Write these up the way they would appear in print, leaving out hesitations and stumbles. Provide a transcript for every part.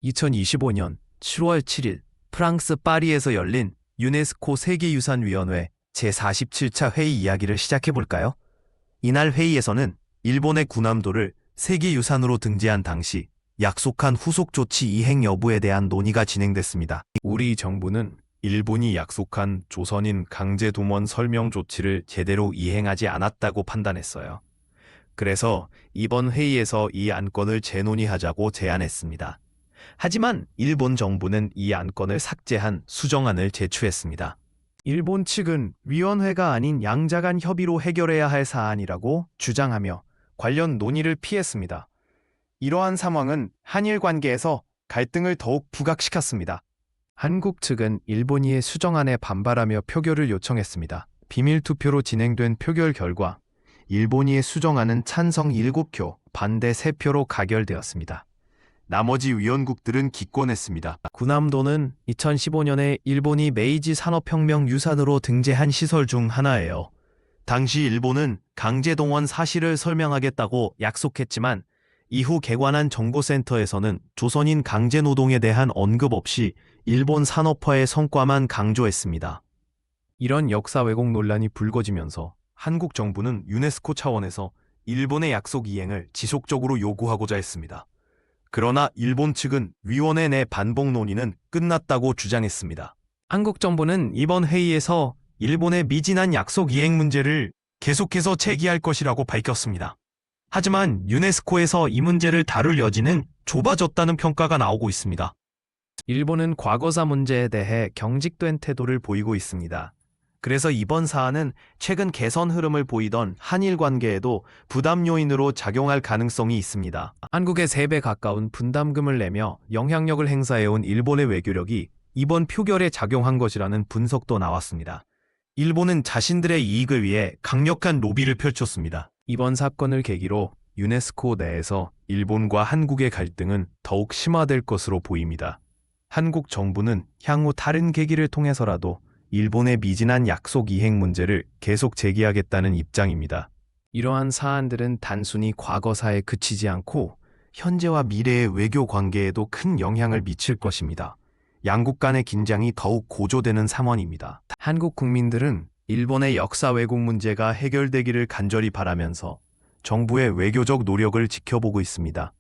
2025년 7월 7일 프랑스 파리에서 열린 유네스코 세계유산위원회 제47차 회의 이야기를 시작해 볼까요? 이날 회의에서는 일본의 군함도를 세계유산으로 등재한 당시 약속한 후속 조치 이행 여부에 대한 논의가 진행됐습니다. 우리 정부는 일본이 약속한 조선인 강제 동원 설명 조치를 제대로 이행하지 않았다고 판단했어요. 그래서 이번 회의에서 이 안건을 재논의하자고 제안했습니다. 하지만 일본 정부는 이 안건을 삭제한 수정안을 제출했습니다. 일본 측은 위원회가 아닌 양자간 협의로 해결해야 할 사안이라고 주장하며 관련 논의를 피했습니다. 이러한 상황은 한일 관계에서 갈등을 더욱 부각시켰습니다. 한국 측은 일본이의 수정안에 반발하며 표결을 요청했습니다. 비밀투표로 진행된 표결 결과 일본이의 수정안은 찬성 7표, 반대 3표로 가결되었습니다. 나머지 위원국들은 기권했습니다. 군함도는 2015년에 일본이 메이지 산업혁명 유산으로 등재한 시설 중 하나예요. 당시 일본은 강제동원 사실을 설명하겠다고 약속했지만 이후 개관한 정보센터에서는 조선인 강제노동에 대한 언급 없이 일본 산업화의 성과만 강조했습니다. 이런 역사 왜곡 논란이 불거지면서 한국 정부는 유네스코 차원에서 일본의 약속 이행을 지속적으로 요구하고자 했습니다. 그러나 일본 측은 위원회 내 반복 논의는 끝났다고 주장했습니다. 한국 정부는 이번 회의에서 일본의 미진한 약속 이행 문제를 계속해서 제기할 것이라고 밝혔습니다. 하지만 유네스코에서 이 문제를 다룰 여지는 좁아졌다는 평가가 나오고 있습니다. 일본은 과거사 문제에 대해 경직된 태도를 보이고 있습니다. 그래서 이번 사안은 최근 개선 흐름을 보이던 한일 관계에도 부담 요인으로 작용할 가능성이 있습니다. 한국의 3배 가까운 분담금을 내며 영향력을 행사해온 일본의 외교력이 이번 표결에 작용한 것이라는 분석도 나왔습니다. 일본은 자신들의 이익을 위해 강력한 로비를 펼쳤습니다. 이번 사건을 계기로 유네스코 내에서 일본과 한국의 갈등은 더욱 심화될 것으로 보입니다. 한국 정부는 향후 다른 계기를 통해서라도 일본의 미진한 약속 이행 문제를 계속 제기하겠다는 입장입니다. 이러한 사안들은 단순히 과거사에 그치지 않고 현재와 미래의 외교 관계에도 큰 영향을 미칠 것입니다. 양국 간의 긴장이 더욱 고조되는 상황입니다. 한국 국민들은 일본의 역사 왜곡 문제가 해결되기를 간절히 바라면서 정부의 외교적 노력을 지켜보고 있습니다.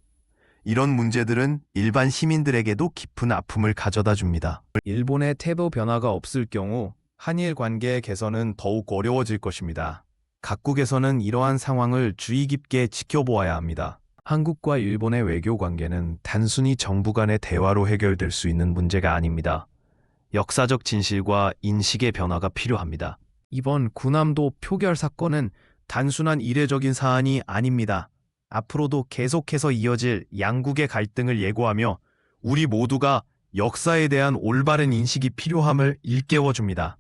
이런 문제들은 일반 시민들에게도 깊은 아픔을 가져다 줍니다. 일본의 태도 변화가 없을 경우 한일 관계의 개선은 더욱 어려워질 것입니다. 각국에서는 이러한 상황을 주의 깊게 지켜보아야 합니다. 한국과 일본의 외교 관계는 단순히 정부 간의 대화로 해결될 수 있는 문제가 아닙니다. 역사적 진실과 인식의 변화가 필요합니다. 이번 군함도 표결 사건은 단순한 이례적인 사안이 아닙니다. 앞으로도 계속해서 이어질 양국의 갈등을 예고하며 우리 모두가 역사에 대한 올바른 인식이 필요함을 일깨워줍니다.